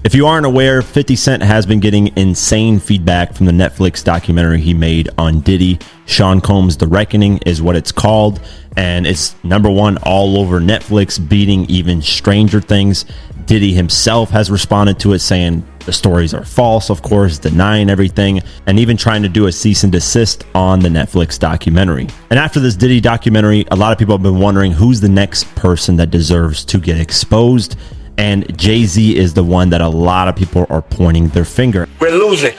If you aren't aware, 50 Cent has been getting insane feedback from the Netflix documentary he made on Diddy. Sean Combs' The Reckoning is what it's called, and it's #1 all over Netflix, beating even Stranger Things. Diddy himself has responded to it, saying the stories are false, of course, denying everything, and even trying to do a cease and desist on the Netflix documentary. And after this Diddy documentary, a lot of people have been wondering who's the next person that deserves to get exposed. And JayZ is the one that a lot of people are pointing their finger. We're losing.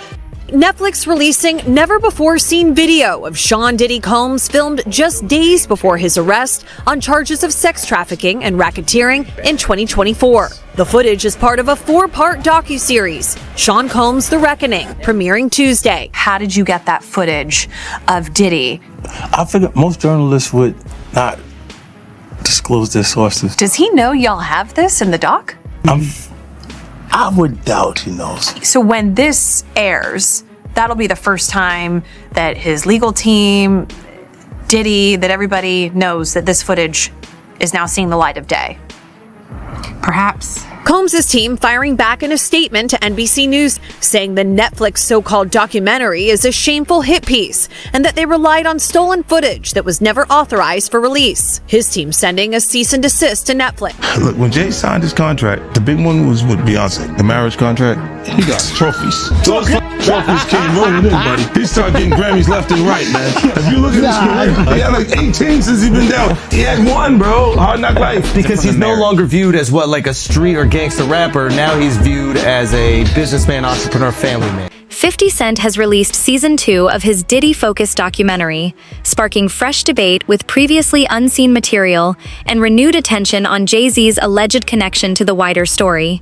Netflix releasing never-before-seen video of Sean Diddy Combs filmed just days before his arrest on charges of sex trafficking and racketeering in 2024. The footage is part of a 4-part docuseries, Sean Combs' The Reckoning, premiering Tuesday. How did you get that footage of Diddy? I figured most journalists would not disclose their sources. Does he know y'all have this in the doc? I would doubt he knows. So when this airs, that'll be the first time that his legal team, Diddy, that everybody knows that this footage is now seeing the light of day. Perhaps. Combs' team firing back in a statement to NBC News, saying the Netflix so-called documentary is a shameful hit piece and that they relied on stolen footage that was never authorized for release. His team sending a cease and desist to Netflix. Look, when Jay signed his contract, the big one was with Beyonce, the marriage contract. He got trophies. Those trophies came rolling in, buddy. He started getting Grammys left and right, man. If you look at his career, he had like 18 since he's been down. He had one, bro. Hard Knock Life. Because he's no longer viewed as like a street or gangster rapper. Now he's viewed as a businessman, entrepreneur, family man. 50 Cent has released season 2 of his Diddy-focused documentary, sparking fresh debate with previously unseen material and renewed attention on JayZ's alleged connection to the wider story.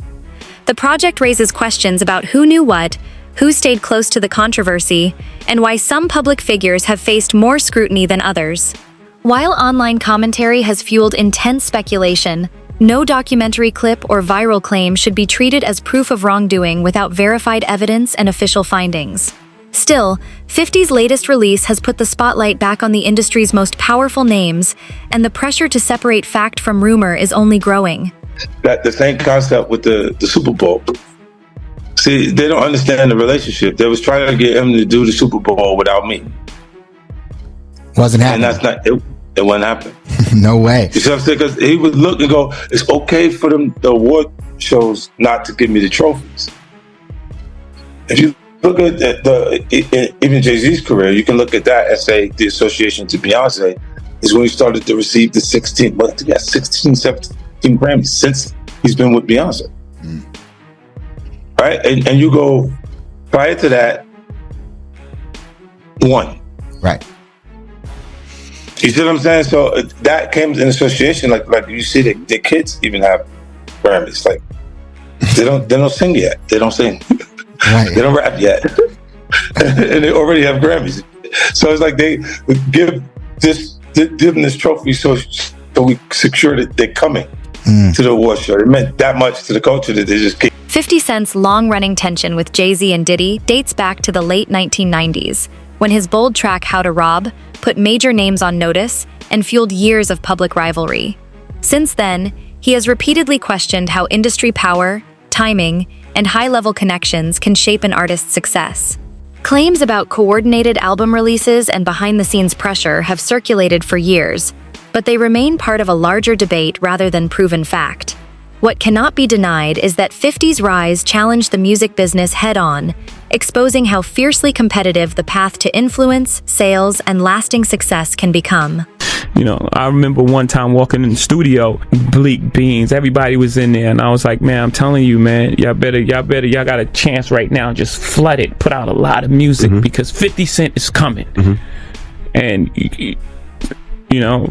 The project raises questions about who knew what, who stayed close to the controversy, and why some public figures have faced more scrutiny than others. While online commentary has fueled intense speculation, no documentary clip or viral claim should be treated as proof of wrongdoing without verified evidence and official findings. Still, 50's latest release has put the spotlight back on the industry's most powerful names, and the pressure to separate fact from rumor is only growing. That the same concept with the Super Bowl. See, they don't understand the relationship. They was trying to get him to do the Super Bowl without me. Wasn't happening. And that's not it. It wouldn't happen. No way. You see what I'm saying? Because he would look and go, it's okay for them, the award shows, not to give me the trophies. If you look at even JayZ's career, you can look at that and say the association to Beyonce is when he started to receive the 16, 17 Grammys since he's been with Beyonce. Right? And you go, prior to that, 1. Right. You see what I'm saying? So that came in association, like you see the kids even have Grammys. Like they don't sing yet. They don't sing. Right. They don't rap yet. And they already have Grammys. So it's like they give them this trophy so we secure that they're coming to the award show. It meant that much to the culture that they just keep. 50 Cent's long-running tension with JayZ and Diddy dates back to the late 1990s, when his bold track How to Rob put major names on notice and fueled years of public rivalry. Since then, he has repeatedly questioned how industry power, timing, and high-level connections can shape an artist's success. Claims about coordinated album releases and behind-the-scenes pressure have circulated for years, but they remain part of a larger debate rather than proven fact. What cannot be denied is that 50's rise challenged the music business head-on, exposing how fiercely competitive the path to influence, sales, and lasting success can become. You know, I remember one time walking in the studio, Bleak Beans, everybody was in there, and I was like, man, I'm telling you, man, y'all got a chance right now, just flood it, put out a lot of music, because 50 Cent is coming. And, you know,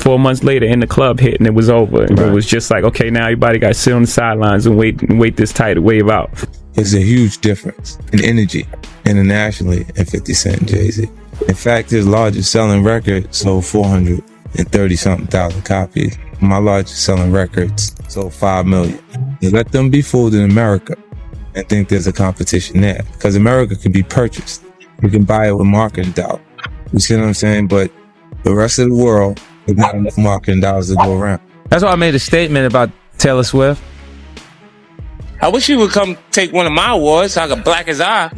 4 months later, in the club hit, and it was over. And it was just like, okay, now everybody got to sit on the sidelines and wait this tidal wave out. There's a huge difference in energy internationally in 50 Cent and JayZ. In fact, his largest selling record sold 430-something thousand copies. My largest selling records sold 5 million. You let them be fooled in America and think there's a competition there, because America can be purchased. You can buy it with marketing dollars. You see what I'm saying? But the rest of the world, there's not enough marketing dollars to go around. That's why I made a statement about Taylor Swift. I wish you would come take one of my awards so I could black his eye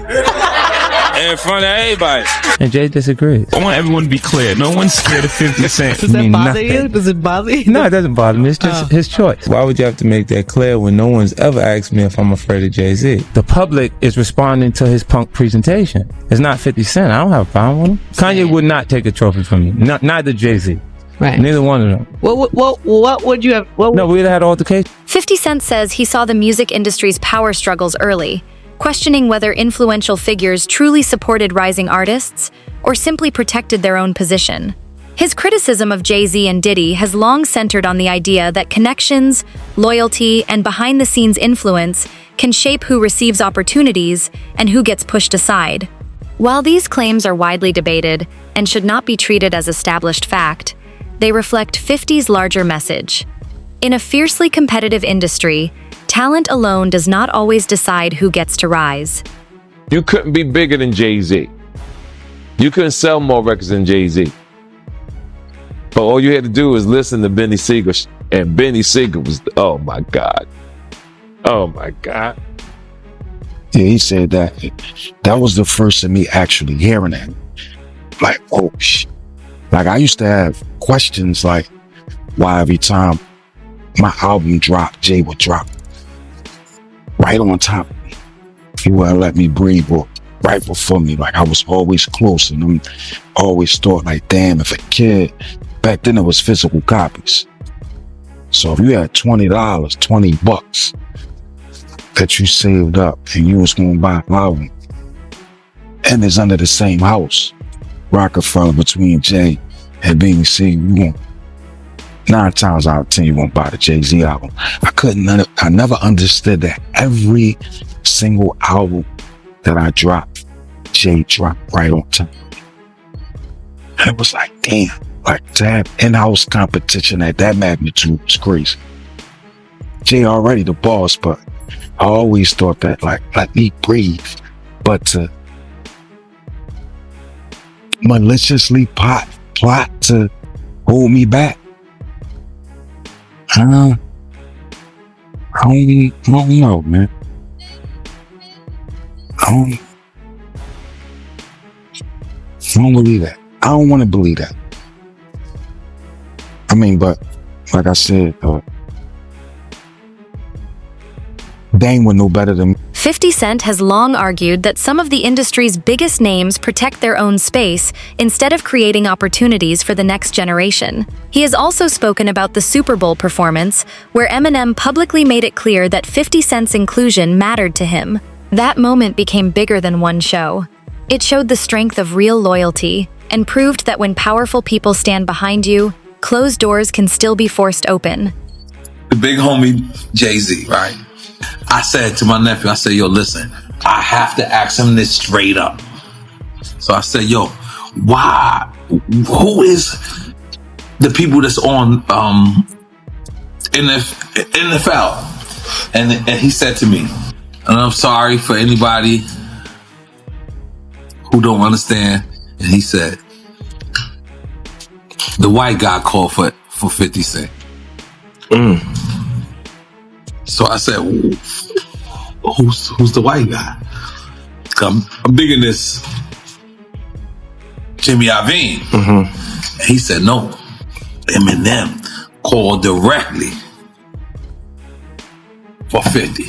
in front of everybody. And Jay disagrees. I want everyone to be clear. No one's scared of 50 Cent. Does that bother you? Does it bother you? No, it doesn't bother me. It's just his choice. Why would you have to make that clear when no one's ever asked me if I'm afraid of JayZ? The public is responding to his punk presentation. It's not 50 Cent. I don't have a problem with him. Kanye would not take a trophy from me. Neither JayZ. Right. Neither one of them. What would you have? No, we'd have had altercation. 50 Cent says he saw the music industry's power struggles early, questioning whether influential figures truly supported rising artists or simply protected their own position. His criticism of JayZ and Diddy has long centered on the idea that connections, loyalty, and behind-the-scenes influence can shape who receives opportunities and who gets pushed aside. While these claims are widely debated and should not be treated as established fact, they reflect 50's larger message. In a fiercely competitive industry, talent alone does not always decide who gets to rise. You couldn't be bigger than JayZ. You couldn't sell more records than JayZ. But all you had to do was listen to Benny Siegel, and Benny Siegel was, oh my God. Oh my God. Yeah, he said that. That was the first of me actually hearing that. Like, oh shit. Like, I used to have questions like why every time my album dropped, Jay would drop right on top of me. He wouldn't let me breathe or right before me. Like, I was always close, and I'm always thought like, damn, if a kid, back then it was physical copies. So if you had $20 that you saved up and you was going to buy an album, and it's under the same house, Rockefeller, between Jay and BC, you won't, 9 times out of 10 you won't buy the JayZ album. I never understood that every single album that I dropped, Jay dropped right on time. And it was like, damn, like to have in-house competition at that magnitude was crazy. Jay already the boss, but I always thought that, like, let me breathe. But to maliciously plot to hold me back, I don't know, man. I don't believe that. I don't want to believe that. I mean, but like I said, they ain't no better than me. 50 Cent has long argued that some of the industry's biggest names protect their own space instead of creating opportunities for the next generation. He has also spoken about the Super Bowl performance, where Eminem publicly made it clear that 50 Cent's inclusion mattered to him. That moment became bigger than one show. It showed the strength of real loyalty and proved that when powerful people stand behind you, closed doors can still be forced open. The big homie JayZ, right? I said to my nephew, I said, yo, listen, I have to ask him this straight up. So I said, yo, why? Who is the people that's on NFL? And he said to me, and I'm sorry for anybody who don't understand. And he said, the white guy called for 50 Cent. So I said, who's the white guy? I'm digging this Jimmy Iovine. And he said, no, Eminem called directly for 50.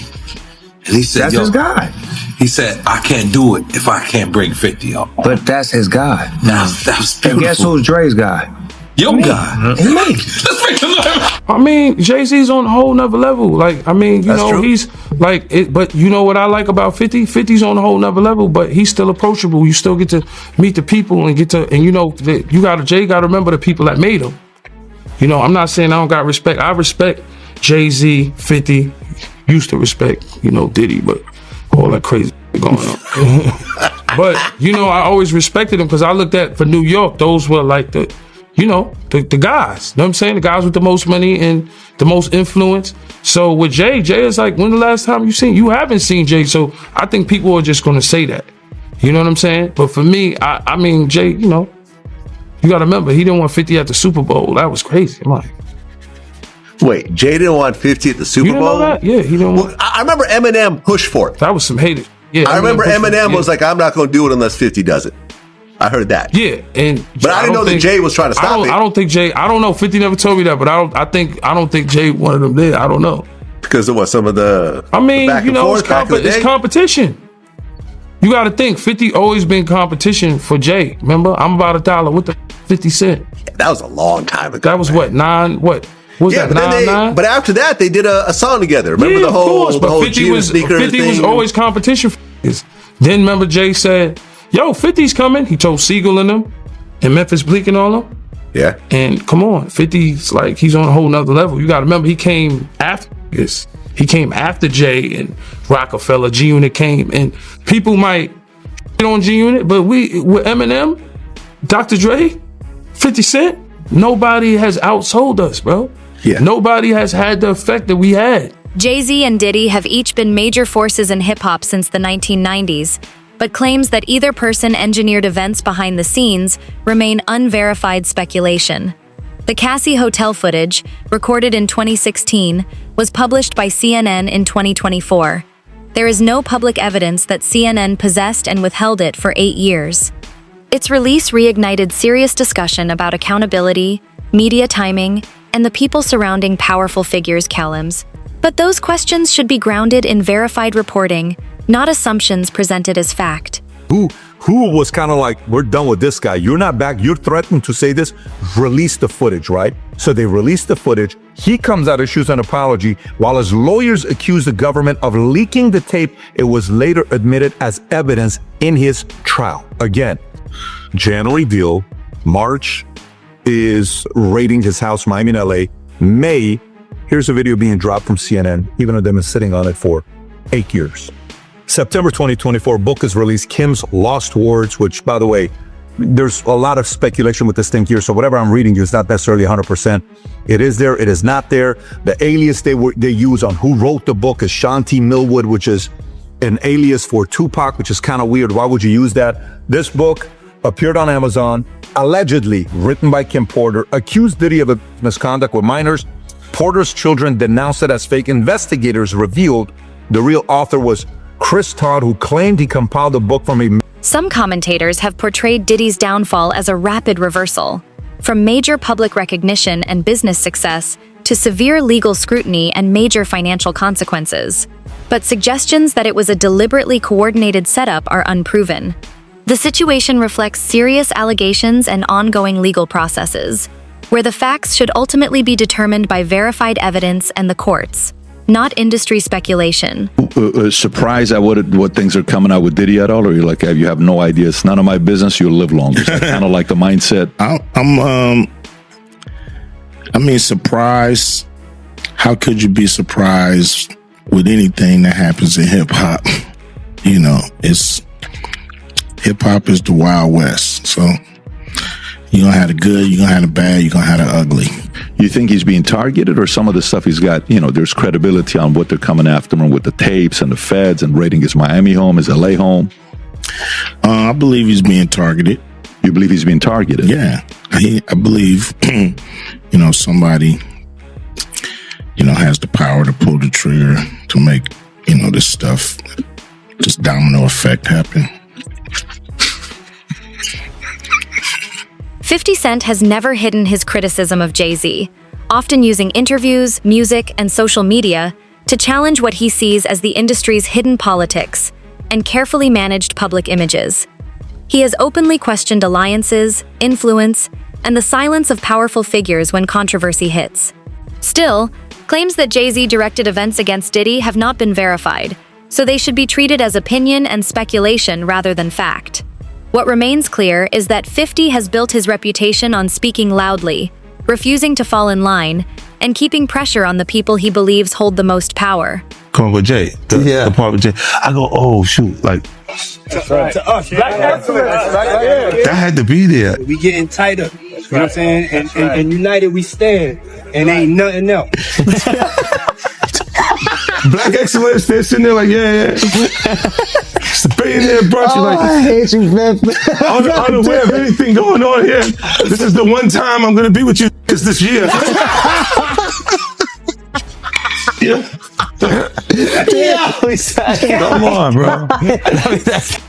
And he said, that's his guy. He said, I can't do it if I can't bring 50 up. But that's his guy. That was beautiful. And guess who's Dre's guy? Your guy. Me. Let's make him know. I mean, JayZ's on a whole nother level. Like, I mean, you know, true. he's like it, but you know what I like about 50? 50's on a whole nother level, but he's still approachable. You still get to meet the people and you know, Jay gotta remember the people that made him. You know, I'm not saying I don't got respect. I respect JayZ, 50, used to respect, you know, Diddy, but all that crazy going on. But, you know, I always respected him because I looked at, for New York, those were like the guys, you know what I'm saying? The guys with the most money and the most influence. So with Jay is like, when the last time you haven't seen Jay. So I think people are just going to say that, you know what I'm saying? But for me, I mean, Jay, you know, you got to remember, he didn't want 50 at the Super Bowl. That was crazy. I'm like, Wait, Jay didn't want 50 at the Super You didn't Bowl? know that? Yeah, he didn't want. I remember Eminem pushed for it. That was some haters. Yeah, I remember Eminem yeah. was like, I'm not going to do it unless 50 does it. I heard that. Yeah, but I didn't know that Jay was trying to stop it. I don't think Jay. I don't know. 50 never told me that, but I don't think Jay wanted them there. I don't know because of what some of the. I mean, the back you and know, forth back in the it's day? competition. You got to think 50 always been competition for Jay. Remember, I'm about $1 with the 50 Cent. Yeah, that was a long time ago. That was what 9. What was that? But 9. But after that, they did a song together. Remember Yeah, the whole, of course, the but whole 50 Gina was sneaker 50 thing? was always competition for niggas. Then remember Jay said, "Yo, 50's coming." He told Siegel and them, and Memphis Bleak and all them. Yeah. And come on, 50's like he's on a whole nother level. You got to remember he came after this. He came after Jay and Rockefeller. G Unit came, and people might get on G Unit, but with Eminem, Dr. Dre, 50 Cent, nobody has outsold us, bro. Yeah. Nobody has had the effect that we had. JayZ and Diddy have each been major forces in hip-hop since the 1990s, but claims that either person engineered events behind the scenes remain unverified speculation. The Cassie Hotel footage, recorded in 2016, was published by CNN in 2024. There is no public evidence that CNN possessed and withheld it for 8 years. Its release reignited serious discussion about accountability, media timing, and the people surrounding powerful figures' callums. But those questions should be grounded in verified reporting, not assumptions presented as fact. Who was kind of like, we're done with this guy. You're not back. You're threatening to say this. Release the footage, right? So they released the footage. He comes out, issues an apology, while his lawyers accuse the government of leaking the tape. It was later admitted as evidence in his trial. Again, January deal. March is raiding his house, Miami and LA. May, here's a video being dropped from CNN, even though they've been sitting on it for 8 years. September 2024, book is released, Kim's Lost Words, which, by the way, there's a lot of speculation with this thing here, so whatever I'm reading you is not necessarily 100%. It is there, it is not there. The alias they use on who wrote the book is Shanti Millwood, which is an alias for Tupac, which is kind of weird. Why would you use that? This book appeared on Amazon, allegedly written by Kim Porter, accused Diddy of misconduct with minors. Porter's children denounced it as fake. Investigators revealed the real author was Chris Todd, who claimed he compiled the book from a... Some commentators have portrayed Diddy's downfall as a rapid reversal, from major public recognition and business success to severe legal scrutiny and major financial consequences. But suggestions that it was a deliberately coordinated setup are unproven. The situation reflects serious allegations and ongoing legal processes, where the facts should ultimately be determined by verified evidence and the courts, not industry speculation. Surprised at what things are coming out with Diddy at all, or you're like, you have no idea, it's none of my business, you'll live longer? Kind of like the mindset. Surprised. How could you be surprised with anything that happens in hip hop? You know, hip hop is the Wild West. So you're gonna have the good, you're gonna have the bad, you're gonna have the ugly. You think he's being targeted, or some of the stuff he's got, there's credibility on what they're coming after him with the tapes and the feds and raiding his Miami home, his LA home? I believe he's being targeted. You believe he's being targeted? Yeah. I believe, somebody, has the power to pull the trigger to make, this stuff, this domino effect happen. 50 Cent has never hidden his criticism of JayZ, often using interviews, music, and social media to challenge what he sees as the industry's hidden politics and carefully managed public images. He has openly questioned alliances, influence, and the silence of powerful figures when controversy hits. Still, claims that JayZ directed events against Diddy have not been verified, so they should be treated as opinion and speculation rather than fact. What remains clear is that 50 has built his reputation on speaking loudly, refusing to fall in line, and keeping pressure on the people he believes hold the most power. Come on with Jay, the part with Jay. I go, oh shoot, like To us, Black excellence. that had to be there. We getting tighter. You know what I'm saying? And united we stand. And ain't nothing else. Black excellence, they're sitting there like, yeah. It's a billionaire brunch. Oh, Like, I hate you, man. unaware of anything going on here. This is the one time I'm gonna be with you this year. Come on, bro.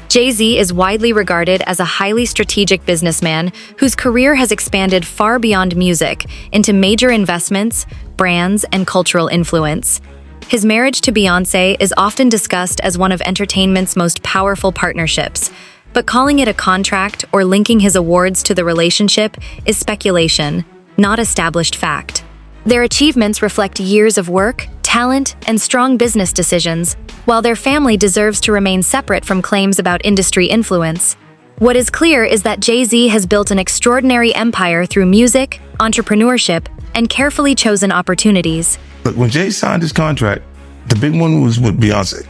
JayZ is widely regarded as a highly strategic businessman whose career has expanded far beyond music into major investments, brands, and cultural influence. His marriage to Beyoncé is often discussed as one of entertainment's most powerful partnerships, but calling it a contract or linking his awards to the relationship is speculation, not established fact. Their achievements reflect years of work, talent, and strong business decisions, while their family deserves to remain separate from claims about industry influence. What is clear is that JayZ has built an extraordinary empire through music, entrepreneurship, and carefully chosen opportunities. Look, when Jay signed his contract, the big one was with Beyonce.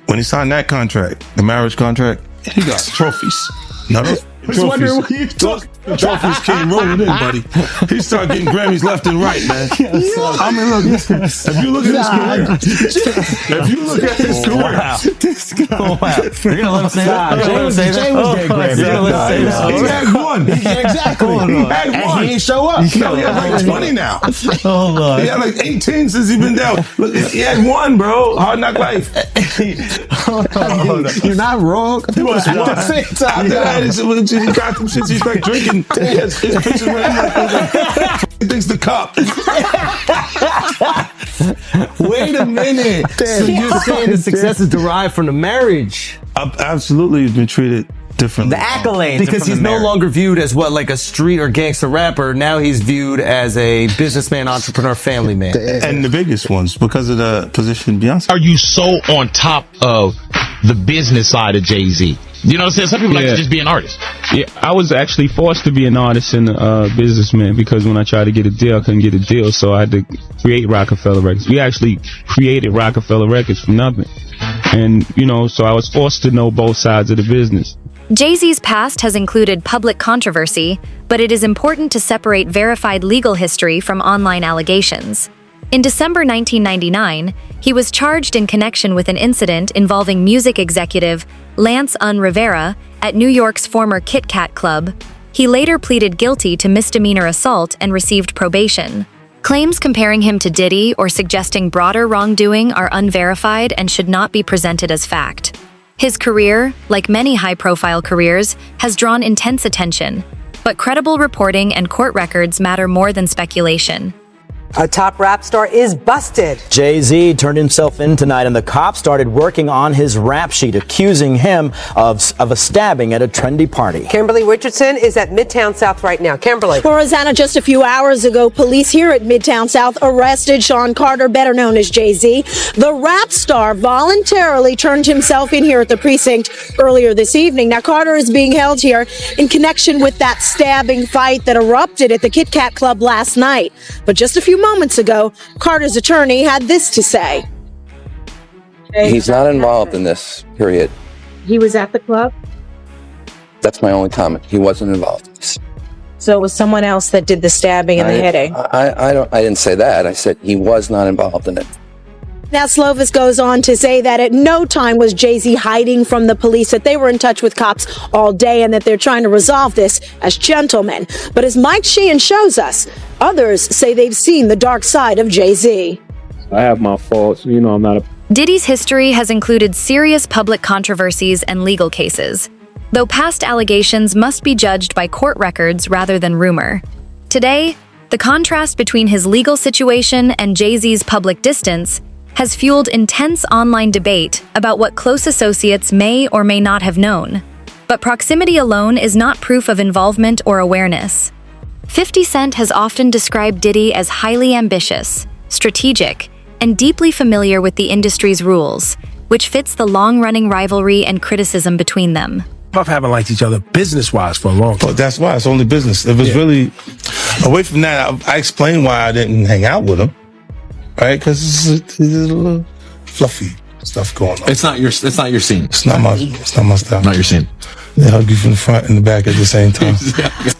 When he signed that contract, the marriage contract, he got trophies. No, trophies came rolling in, buddy. He started getting Grammys left and right, man. I mean, look, if you look at his career, You're gonna let him say that? Jay was getting Grammys. He had one. Exactly. He had one. And he ain't show up. He had like 20 now. He had like 18 since he's been down. Look, he had one, bro. Hard Knock Life. You're not wrong. He was one. At the same time, he got some shit. He's like drinking. His pictures with him like he thinks the cop. Wait a minute. So you're saying the success is derived from the marriage? Absolutely, he's been treated differently. The accolades. Because he's no longer viewed as what, like a street or gangster rapper. Now he's viewed as a businessman, entrepreneur, family man. And the biggest ones because of the position Beyonce. Are you so on top of the business side of JayZ? You know what I'm saying? Some people like to just be an artist. Yeah, I was actually forced to be an artist and a businessman because when I tried to get a deal, I couldn't get a deal, so I had to create Rockefeller Records. We actually created Rockefeller Records from nothing. And, so I was forced to know both sides of the business. JayZ's past has included public controversy, but it is important to separate verified legal history from online allegations. In December 1999, he was charged in connection with an incident involving music executive Lance Rivera at New York's former Kit Kat Club. He later pleaded guilty to misdemeanor assault and received probation. Claims comparing him to Diddy or suggesting broader wrongdoing are unverified and should not be presented as fact. His career, like many high-profile careers, has drawn intense attention, but credible reporting and court records matter more than speculation. A top rap star is busted. JayZ turned himself in tonight, and the cops started working on his rap sheet, accusing him of a stabbing at a trendy party. Kimberly Richardson is at Midtown South right now. Kimberly. Well, Rosanna, just a few hours ago, police here at Midtown South arrested Sean Carter, better known as JayZ. The rap star voluntarily turned himself in here at the precinct earlier this evening. Now, Carter is being held here in connection with that stabbing fight that erupted at the Kit Kat Club last night. But just a few moments ago, Carter's attorney had this to say. He's not involved in this, period. He was at the club? That's my only comment. He wasn't involved in this. So it was someone else that did the stabbing and the hitting? I didn't say that. I said he was not involved in it. Now, Slovis goes on to say that at no time was JayZ hiding from the police, that they were in touch with cops all day and that they're trying to resolve this as gentlemen. But as Mike Sheehan shows us, others say they've seen the dark side of JayZ. I have my faults. I'm not a... Diddy's history has included serious public controversies and legal cases, though past allegations must be judged by court records rather than rumor. Today, the contrast between his legal situation and JayZ's public distance has fueled intense online debate about what close associates may or may not have known. But proximity alone is not proof of involvement or awareness. 50 Cent has often described Diddy as highly ambitious, strategic, and deeply familiar with the industry's rules, which fits the long-running rivalry and criticism between them. Puff haven't liked each other business-wise for a long time. But that's why it's only business. It was really away from that. I explained why I didn't hang out with him. Right, because it's a little fluffy stuff going on. It's not your scene. It's not my style. Not your scene. They hug you from the front and the back at the same time.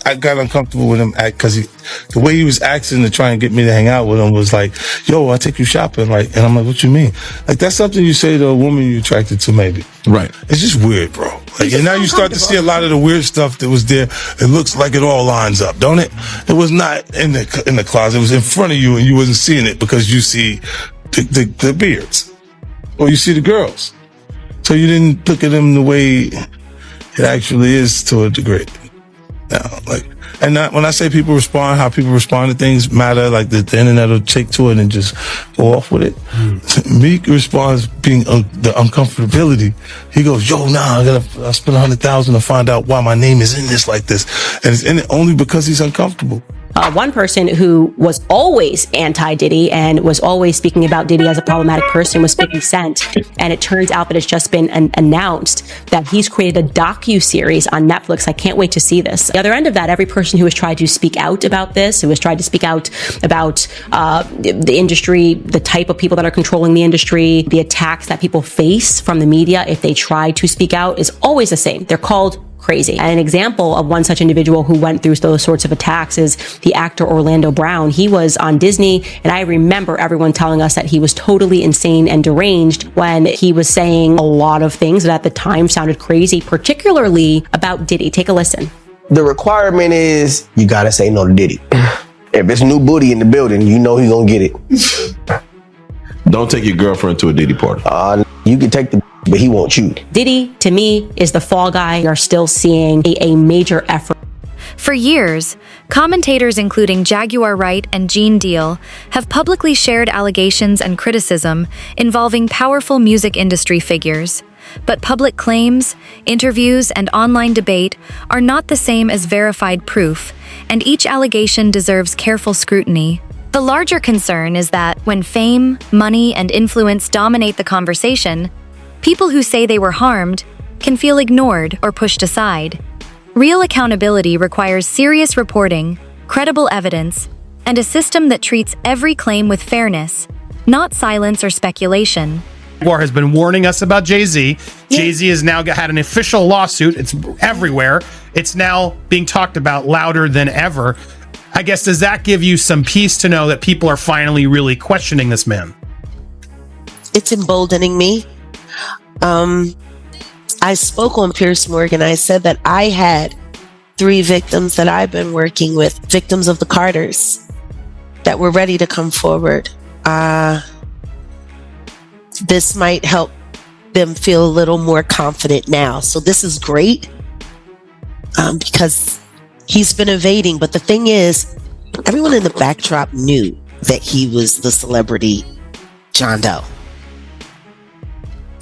I got uncomfortable with him because the way he was acting to try and get me to hang out with him was like, "Yo, I'll take you shopping." And I'm like, "What you mean?" Like that's something you say to a woman you're attracted to, maybe. Right. It's just weird, bro. Like, and now you start to see a lot of the weird stuff that was there. It looks like it all lines up, don't it? It was not in the closet. It was in front of you, and you wasn't seeing it because you see the beards, or you see the girls. So you didn't look at them the way it actually is to a degree. Now, like, and when I say people respond, how people respond to things matter. Like the internet will take to it and just go off with it. Meek responds being the uncomfortability. He goes, "Yo, nah, I spent $100,000 to find out why my name is in this like this, and it's in it only because he's uncomfortable." One person who was always anti-Diddy and was always speaking about Diddy as a problematic person was 50 Cent. And it turns out that it's just been announced that he's created a docu-series on Netflix. I can't wait to see this. The other end of that, every person who has tried to speak out about this, who has tried to speak out about the industry, the type of people that are controlling the industry, the attacks that people face from the media if they try to speak out, is always the same. They're called crazy. And an example of one such individual who went through those sorts of attacks is the actor Orlando Brown. He was on Disney, and I remember everyone telling us that he was totally insane and deranged when he was saying a lot of things that at the time sounded crazy, particularly about Diddy. Take a listen. The requirement is you gotta say no to Diddy. If it's new booty in the building, you know he's gonna get it. Don't take your girlfriend to a Diddy party. You can take the, but he won't you. Diddy, to me, is the fall guy. We are still seeing a major effort. For years, commentators including Jaguar Wright and Gene Deal have publicly shared allegations and criticism involving powerful music industry figures. But public claims, interviews, and online debate are not the same as verified proof, and each allegation deserves careful scrutiny. The larger concern is that when fame, money, and influence dominate the conversation, people who say they were harmed can feel ignored or pushed aside. Real accountability requires serious reporting, credible evidence, and a system that treats every claim with fairness, not silence or speculation. Jaguar has been warning us about JayZ. JayZ has now had an official lawsuit. It's everywhere. It's now being talked about louder than ever. I guess, does that give you some peace to know that people are finally really questioning this man? It's emboldening me. I spoke on Piers Morgan. I said that I had 3 victims that I've been working with, victims of the Carters, that were ready to come forward. This might help them feel a little more confident now. So this is great because he's been evading. But the thing is, everyone in the backdrop knew that he was the celebrity John Doe.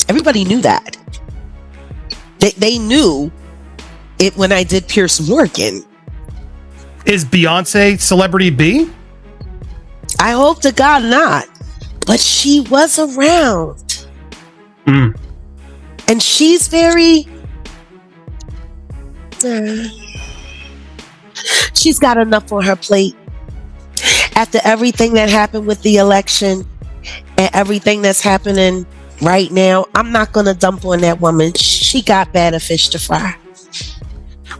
Everybody knew that. They knew it when I did Piers Morgan. Is Beyonce celebrity B? I hope to God not. But she was around. And she's very... she's got enough on her plate. After everything that happened with the election and everything that's happening right now, I'm not going to dump on that woman. She got better fish to fry.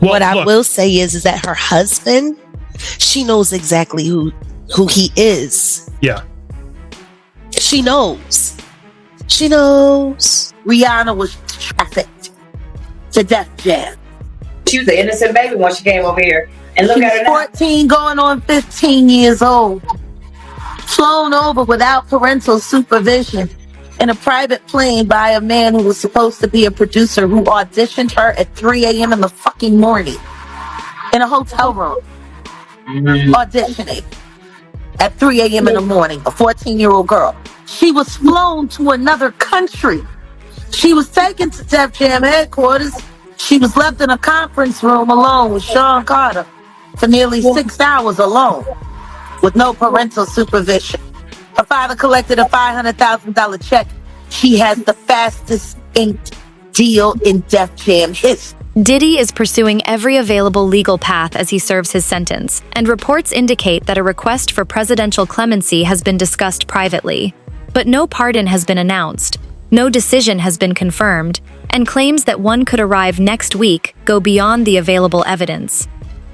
Well, what I will say is that her husband, she knows exactly who he is. Yeah. She knows. She knows. Rihanna was trafficked to Def Jam. She was an innocent baby when she came over here. And look at her now. 14 going on 15 years old. Flown over without parental supervision in a private plane by a man who was supposed to be a producer who auditioned her at 3 a.m. in the fucking morning in a hotel room. Auditioning at 3 a.m. in the morning, a 14-year-old girl. She was flown to another country. She was taken to Def Jam headquarters. She was left in a conference room alone with Sean Carter for nearly 6 hours alone with no parental supervision. Her father collected a $500,000 check. She has the fastest inked deal in Def Jam history. Diddy is pursuing every available legal path as he serves his sentence, and reports indicate that a request for presidential clemency has been discussed privately. But no pardon has been announced, no decision has been confirmed, and claims that one could arrive next week go beyond the available evidence.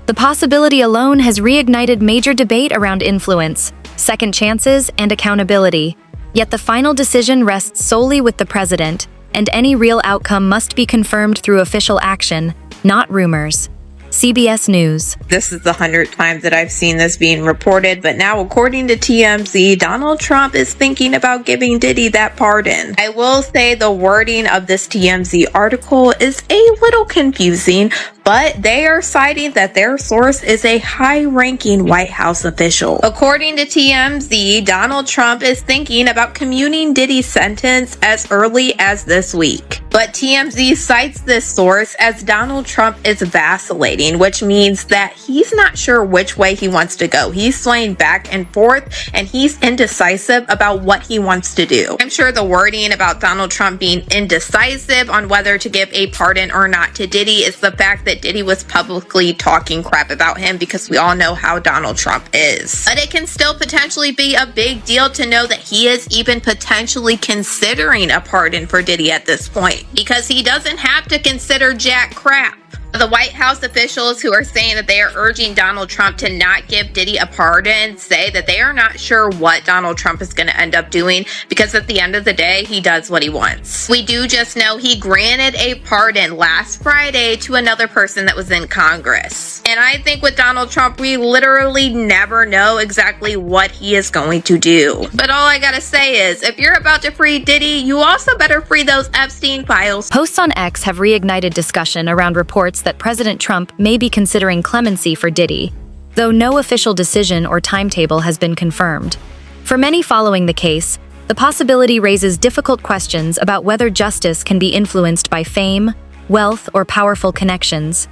The possibility alone has reignited major debate around influence, second chances, and accountability. Yet the final decision rests solely with the president, and any real outcome must be confirmed through official action, not rumors. CBS News. This is the 100th time that I've seen this being reported, but now according to TMZ, Donald Trump is thinking about giving Diddy that pardon. I will say the wording of this TMZ article is a little confusing, but they are citing that their source is a high-ranking White House official. According to TMZ, Donald Trump is thinking about commuting Diddy's sentence as early as this week. But TMZ cites this source as Donald Trump is vacillating, which means that he's not sure which way he wants to go. He's swaying back and forth, and he's indecisive about what he wants to do. I'm sure the wording about Donald Trump being indecisive on whether to give a pardon or not to Diddy is the fact that Diddy was publicly talking crap about him, because we all know how Donald Trump is. But it can still potentially be a big deal to know that he is even potentially considering a pardon for Diddy at this point, because he doesn't have to consider jack crap. The White House officials who are saying that they are urging Donald Trump to not give Diddy a pardon say that they are not sure what Donald Trump is going to end up doing, because at the end of the day, he does what he wants. We do just know he granted a pardon last Friday to another person that was in Congress. And I think with Donald Trump, we literally never know exactly what he is going to do. But all I gotta say is, if you're about to free Diddy, you also better free those Epstein files. Posts on X have reignited discussion around reports that President Trump may be considering clemency for Diddy, though no official decision or timetable has been confirmed. For many following the case, the possibility raises difficult questions about whether justice can be influenced by fame, wealth, or powerful connections,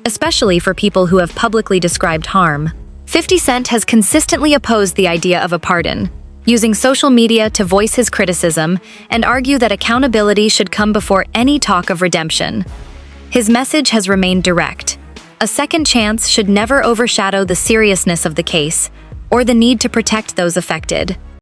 especially for people who have publicly described harm. 50 Cent has consistently opposed the idea of a pardon, using social media to voice his criticism and argue that accountability should come before any talk of redemption. His message has remained direct. A second chance should never overshadow the seriousness of the case or the need to protect those affected.